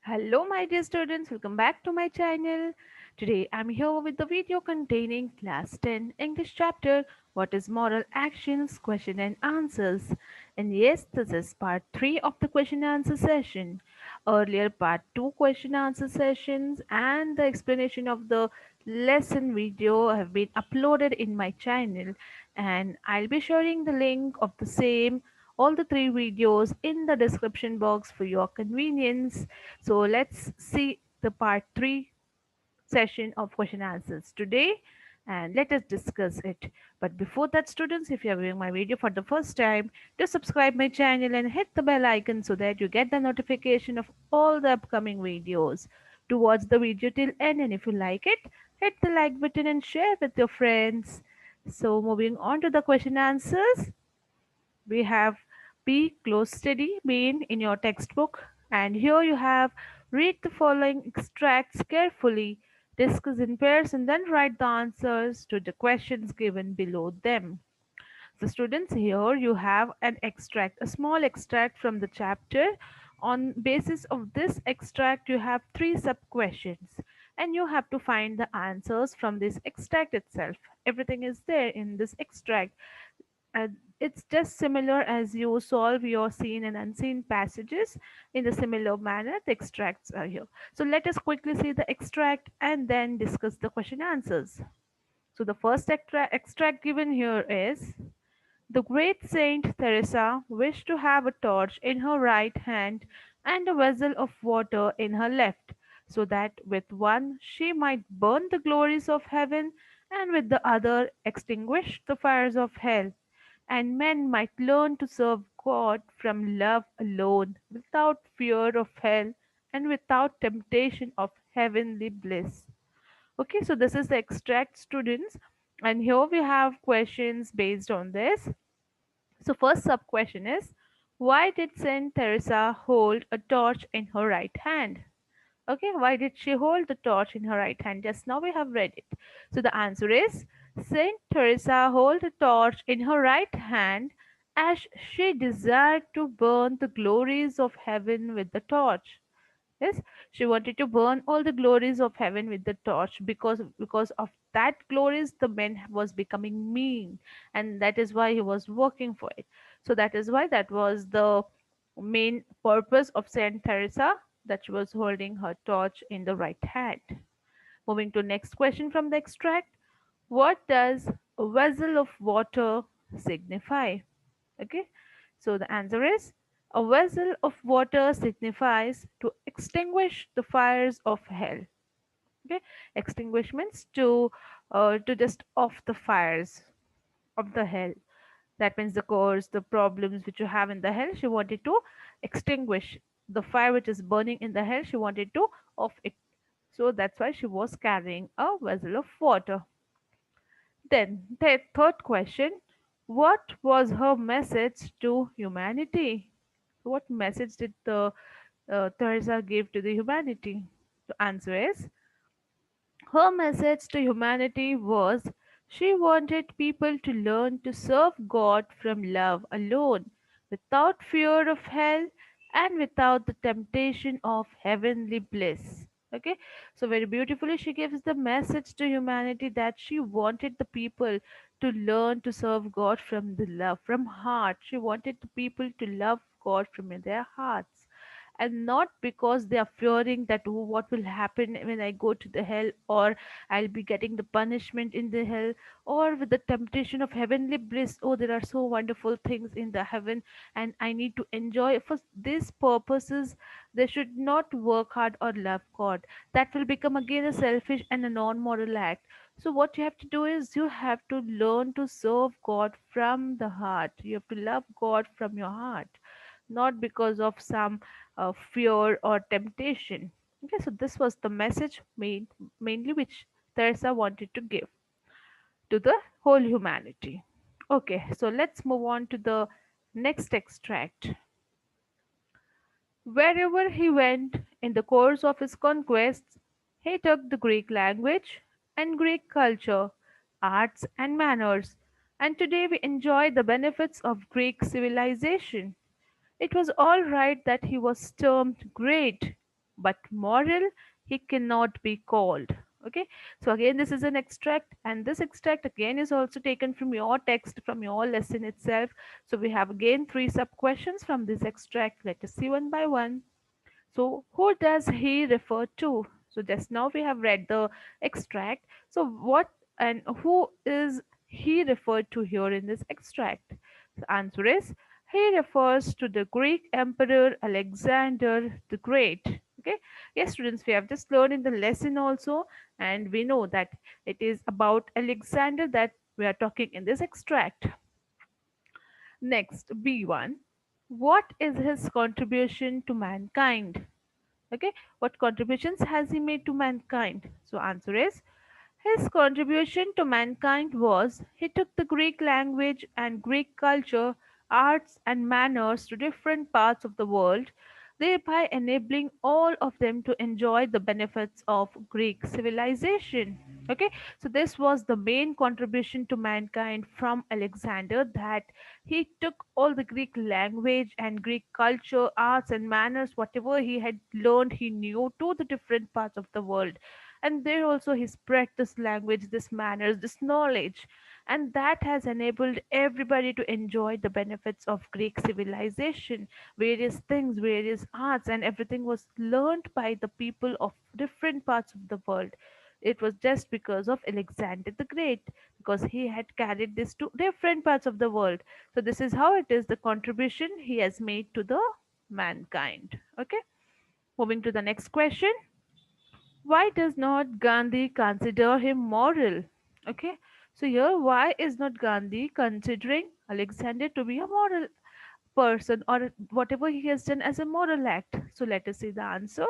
Hello, my dear students, welcome back to my channel. Today I'm here with the video containing Class 10 English chapter What is Moral Actions, Question and Answers. And yes, this is part 3 of the question and answer session. Earlier, part 2 question and answer sessions and the explanation of the lesson video have been uploaded in my channel, and I'll be sharing the link of the same all the three videos in the description box for your convenience. So let's see the part 3 session of question answers today, and let us discuss it. But before that, students, if you are viewing my video for the first time, do subscribe my channel and hit the bell icon so that you get the notification of all the upcoming videos. To watch the video till end, and if you like it, hit the like button and share with your friends. So moving on to the question answers, we have be close study being in your textbook, and here you have read the following extracts carefully, discuss in pairs, and then write the answers to the questions given below them. So students, here you have an extract, a small extract from the chapter. On basis of this extract you have three sub questions, and you have to find the answers from this extract itself. Everything is there in this extract. It's just similar as you solve your seen and unseen passages in the similar manner. The extracts are here. So let us quickly see the extract and then discuss the question answers. So the first extract given here is: the great Saint Teresa wished to have a torch in her right hand and a vessel of water in her left, so that with one she might burn the glories of heaven, and with the other extinguish the fires of hell, and men might learn to serve God from love alone, without fear of hell and without temptation of heavenly bliss. Okay, so this is the extract, students, and here we have questions based on this. So first sub question is: why did Saint Teresa hold a torch in her right hand? Okay, why did she hold the torch in her right hand? Just now we have read it. So the answer is: Saint Teresa held a torch in her right hand as she desired to burn the glories of heaven with the torch. Yes, she wanted to burn all the glories of heaven with the torch, because of that glories the man was becoming mean, and that is why he was working for it. So that is why that was the main purpose of Saint Teresa, that she was holding her torch in the right hand. Moving to next question from the extract: what does a vessel of water signify? Okay, so the answer is: a vessel of water signifies to extinguish the fires of hell. Okay, extinguish means to just off the fires of the hell. That means the cause, the problems which you have in the hell, she wanted to extinguish the fire which is burning in the hell. She wanted to off it. So that's why she was carrying a vessel of water. Then the third question: what was her message to humanity? What message did the Teresa give to the humanity? The answer is: her message to humanity was she wanted people to learn to serve God from love alone, without fear of hell and without the temptation of heavenly bliss. Okay, so very beautifully she gives the message to humanity that she wanted the people to learn to serve God from the love, from heart. She wanted the people to love God from their hearts, and not because they are fearing that, oh, what will happen when I go to the hell, or I'll be getting the punishment in the hell, or with the temptation of heavenly bliss. Oh, there are so wonderful things in the heaven and I need to enjoy. For these purposes they should not work hard or love God. That will become again a selfish and a non-moral act. So what you have to do is you have to learn to serve God from the heart. You have to love God from your heart, not because of some fear or temptation. Okay, so this was the message mainly which Teresa wanted to give to the whole humanity. Okay, so let's move on to the next extract. Wherever he went in the course of his conquests, he took the Greek language and Greek culture, arts and manners, and today we enjoy the benefits of Greek civilization. It was all right that he was termed great. but moral he cannot be called. Okay, so again, this is an extract, and this extract again is also taken from your text, from your lesson itself. So we have again three sub questions from this extract. Let us see one by one. So, who does he refer to? So, just now we have read the extract. So, what and who is he referred to here in this extract? The answer is he refers to the Greek Emperor Alexander the Great. Okay, yes, students, we have just learned in the lesson also, and we know that it is about Alexander that we are talking in this extract. Next, B1. What is his contribution to mankind? Okay, what contributions has he made to mankind? So answer is his contribution to mankind was he took the Greek language and Greek culture, arts and manners to different parts of the world, thereby enabling all of them to enjoy the benefits of Greek civilization. Okay, so this was the main contribution to mankind from Alexander, that he took all the Greek language and Greek culture, arts and manners, whatever he had learned, he knew, to the different parts of the world. And there also he spread this language, this manners, this knowledge, and that has enabled everybody to enjoy the benefits of Greek civilization. Various things, various arts, and everything was learned by the people of different parts of the world. It was just because of Alexander the Great, because he had carried this to different parts of the world. So this is how it is, the contribution he has made to the mankind. Okay, moving to the next question. Why does not Gandhi consider him moral? Okay, so here, why is not Gandhi considering Alexander to be a moral person, or whatever he has done as a moral act? So let us see the answer.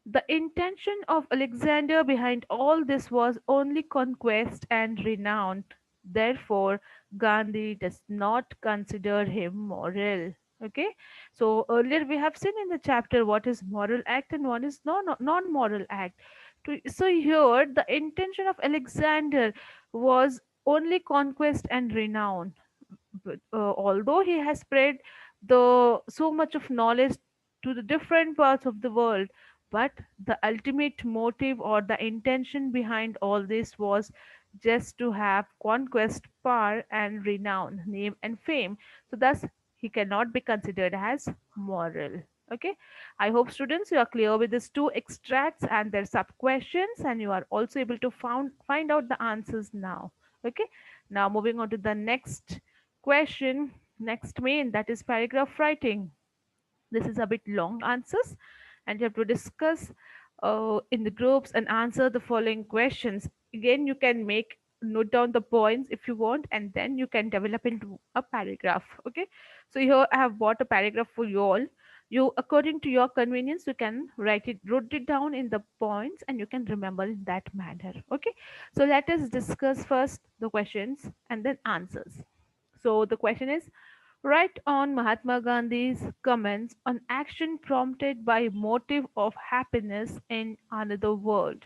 The intention of Alexander behind all this was only conquest and renown. Therefore, Gandhi does not consider him moral. Okay, so earlier we have seen in the chapter what is moral act and what is non-moral act. So here, the intention of Alexander was only conquest and renown. But although he has spread the so much of knowledge to the different parts of the world, but the ultimate motive or the intention behind all this was just to have conquest, power and renown, name and fame. So thus he cannot be considered as moral. Okay, I hope students you are clear with these two extracts and their sub questions, and you are also able to find out the answers now. Okay, now moving on to the next question, next main, that is paragraph writing. This is a bit long answers, and you have to discuss in the groups and answer the following questions. Again, you can make note down the points if you want, and then you can develop into a paragraph. Okay, so here I have bought a paragraph for you all. You, according to your convenience, you can wrote it down in the points, and you can remember in that manner. Okay, so let us discuss first the questions and then answers. So the question is, write on Mahatma Gandhi's comments on action prompted by motive of happiness in another world.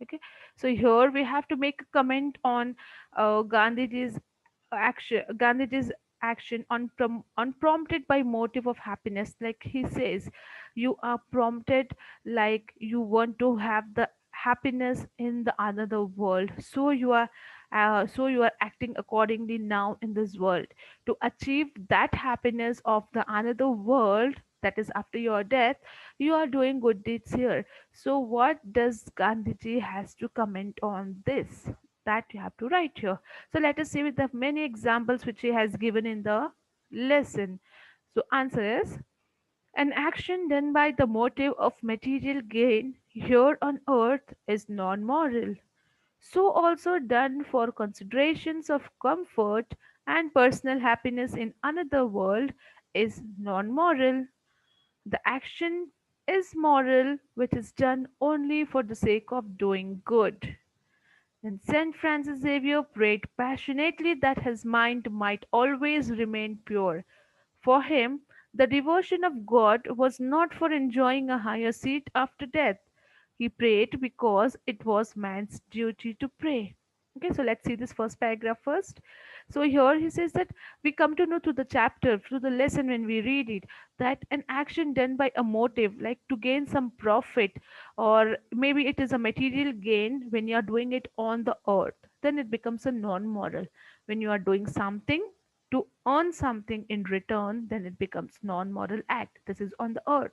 Okay, so here we have to make a comment on Gandhiji's action on unprompted by motive of happiness. Like he says, you are prompted, like you want to have the happiness in the another world, so you are acting accordingly now in this world to achieve that happiness of the another world, that is after your death. You are doing good deeds here. So what does Gandhiji has to comment on this? That you have to write here. So let us see with the many examples which he has given in the lesson. So answer is, an action done by the motive of material gain here on earth is non-moral. So also done for considerations of comfort and personal happiness in another world is non-moral. The action is moral, which is done only for the sake of doing good. Then Saint Francis Xavier prayed passionately that his mind might always remain pure. For him, the devotion of God was not for enjoying a higher seat after death. He prayed because it was man's duty to pray. Okay, so let's see this first paragraph first. So here he says that we come to know through the chapter, through the lesson when we read it, that an action done by a motive, like to gain some profit, or maybe it is a material gain when you are doing it on the earth, then it becomes a non-moral. When you are doing something to earn something in return, then it becomes non-moral act. This is on the earth.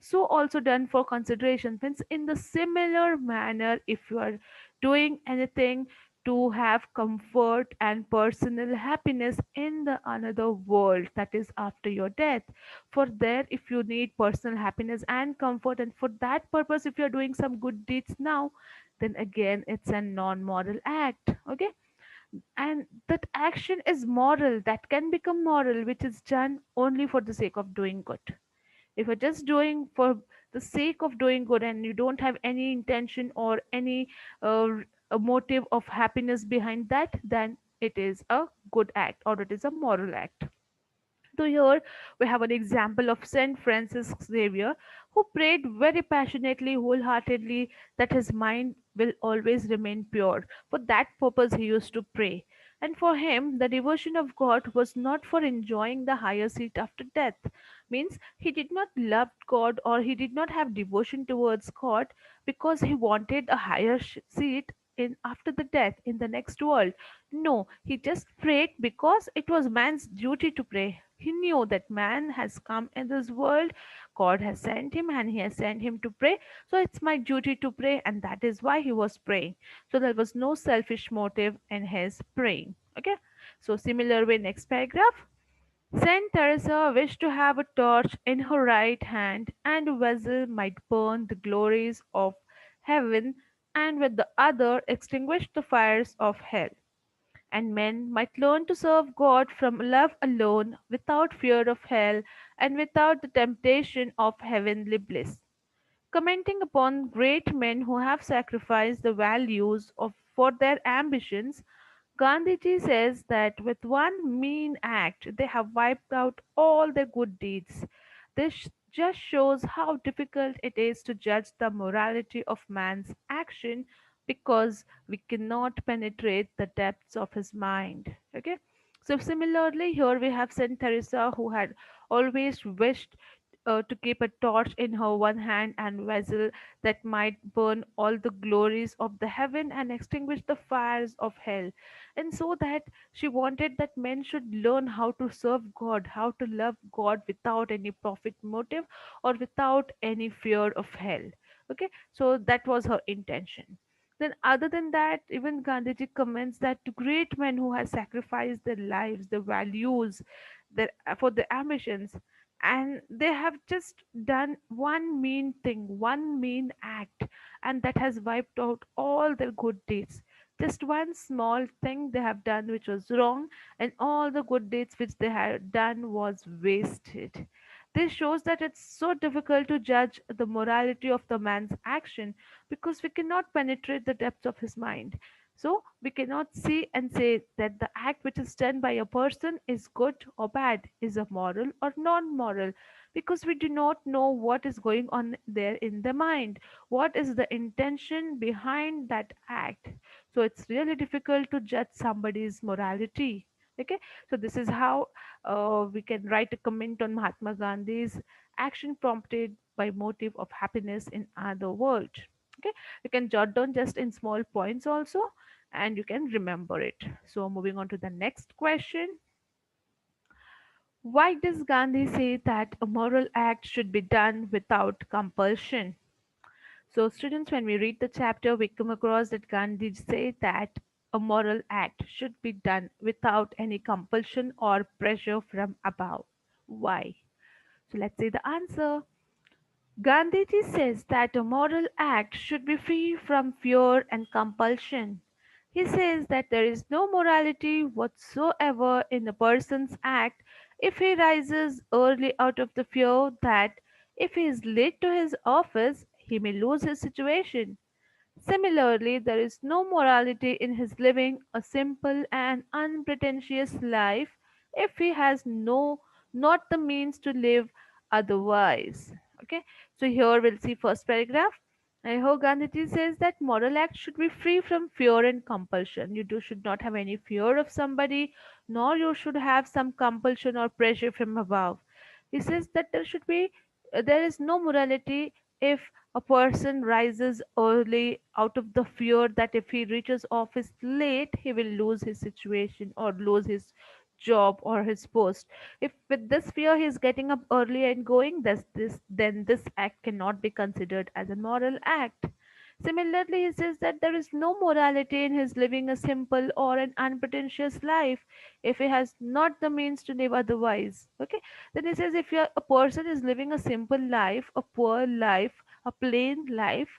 So also done for consideration means in the similar manner, if you are doing anything to have comfort and personal happiness in the another world, that is after your death, for there if you need personal happiness and comfort, and for that purpose if you are doing some good deeds now, then again it's a non-moral act. Okay, and that action is moral, that can become moral, which is done only for the sake of doing good. If you're just doing for the sake of doing good and you don't have any intention or any a motive of happiness behind that, then it is a good act or it is a moral act. So here we have an example of Saint Francis Xavier, who prayed very passionately, wholeheartedly, that his mind will always remain pure. For that purpose he used to pray. And for him, the devotion of God was not for enjoying the higher seat after death. Means he did not love God or he did not have devotion towards God because he wanted a higher seat in after the death in the next world. No, he just prayed because it was man's duty to pray. He knew that man has come in this world, God has sent him, and he has sent him to pray. So it's my duty to pray, and that is why he was praying. So there was no selfish motive in his praying. Okay. So similar way, next paragraph. Saint Teresa wished to have a torch in her right hand, and a vessel might burn the glories of heaven, and with the other extinguish the fires of hell, and men might learn to serve God from love alone, without fear of hell, and without the temptation of heavenly bliss. Commenting upon great men who have sacrificed the values of for their ambitions, Gandhiji says that with one mean act they have wiped out all their good deeds. This just shows how difficult it is to judge the morality of man's action because we cannot penetrate the depths of his mind. Okay. So similarly, here we have Saint Teresa who had always wished to keep a torch in her one hand and vessel that might burn all the glories of the heaven and extinguish the fires of hell, and so that she wanted that men should learn how to serve God, how to love God without any profit motive or without any fear of hell. Okay, so that was her intention. Then other than that, even Gandhiji comments that to great men who have sacrificed their lives, their values, their for their ambitions, and they have just done one mean thing, one mean act, and that has wiped out all their good deeds. Just one small thing they have done which was wrong, and all the good deeds which they had done was wasted. This shows that it's so difficult to judge the morality of the man's action because we cannot penetrate the depths of his mind. So we cannot see and say that the act which is done by a person is good or bad, is a moral or non-moral, because we do not know what is going on there in the mind, what is the intention behind that act. So it's really difficult to judge somebody's morality. Okay, so this is how we can write a comment on Mahatma Gandhi's action prompted by motive of happiness in other world. Okay, you can jot down just in small points also, and you can remember it. So moving on to the next question. Why does Gandhi say that a moral act should be done without compulsion? So, students, when we read the chapter, we come across that Gandhi said that a moral act should be done without any compulsion or pressure from above. Why? So, let's see the answer. Gandhiji says that a moral act should be free from fear and compulsion. He says that there is no morality whatsoever in a person's act if he rises early out of the fear that if he is late to his office, he may lose his situation. Similarly, there is no morality in his living a simple and unpretentious life if he has not the means to live otherwise. Okay, so here we'll see first paragraph. Ho Gandhiji says that moral acts should be free from fear and compulsion. Should not have any fear of somebody, nor you should have some compulsion or pressure from above. He says that there is no morality if a person rises early out of the fear that if he reaches office late, he will lose his situation or lose his job or his post. If with this fear he is getting up early and going, then this act cannot be considered as a moral act. Similarly, he says that there is no morality in his living a simple or an unpretentious life if he has not the means to live otherwise. Okay, then he says if a person is living a simple life, a poor life, a plain life,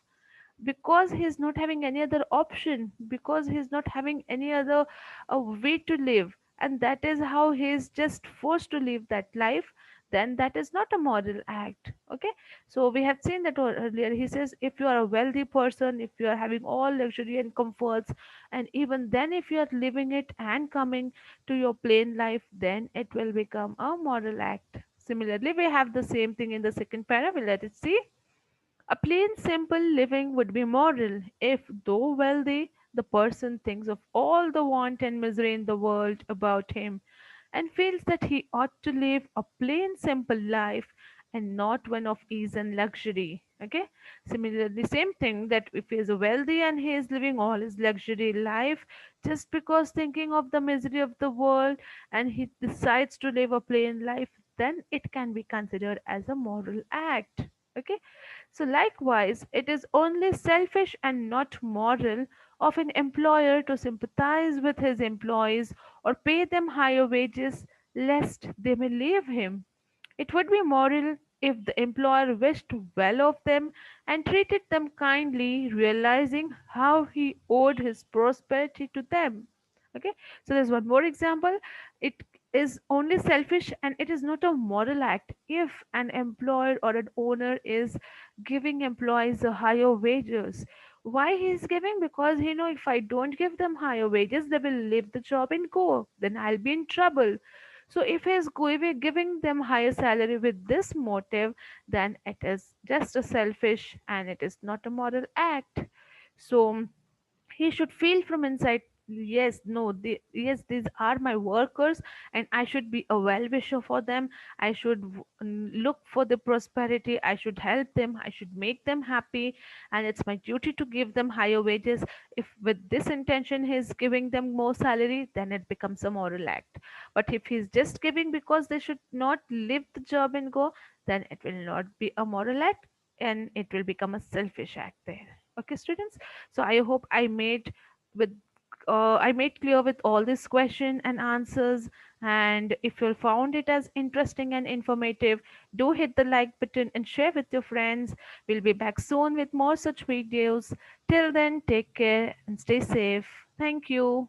because he's not having any other option, because he's not having any other way to live, and that is how he's just forced to live that life, then that is not a moral act. Okay, so we have seen that earlier. He says if you are a wealthy person, if you are having all luxury and comforts, and even then if you are living it and coming to your plain life, then it will become a moral act. Similarly, we have the same thing in the second para. We let it see. A plain, simple living would be moral if, though wealthy, the person thinks of all the want and misery in the world about him and feels that he ought to live a plain, simple life and not one of ease and luxury. Okay? Similarly, same thing that if he is wealthy and he is living all his luxury life just because thinking of the misery of the world and he decides to live a plain life, then it can be considered as a moral act. Okay, so likewise, it is only selfish and not moral of an employer to sympathize with his employees or pay them higher wages lest they may leave him. It would be moral if the employer wished well of them and treated them kindly, realizing how he owed his prosperity to them. Okay, so there's one more example. It is only selfish and it is not a moral act if an employer or an owner is giving employees a higher wages. Why he is giving? Because he know if I don't give them higher wages, they will leave the job and go. Then I'll be in trouble. So if he is giving them higher salary with this motive, then it is just a selfish and it is not a moral act. So he should feel from inside, yes, no, yes, these are my workers and I should be a well wisher for them. I should look for the prosperity, I should help them, I should make them happy, and it's my duty to give them higher wages. If with this intention he's giving them more salary, then it becomes a moral act. But if he's just giving because they should not leave the job and go, then it will not be a moral act and it will become a selfish act there. Okay, students, so I hope with I made clear with all this question and answers. And if you found it as interesting and informative, do hit the like button and share with your friends. We'll be back soon with more such videos. Till then, take care and stay safe. Thank you.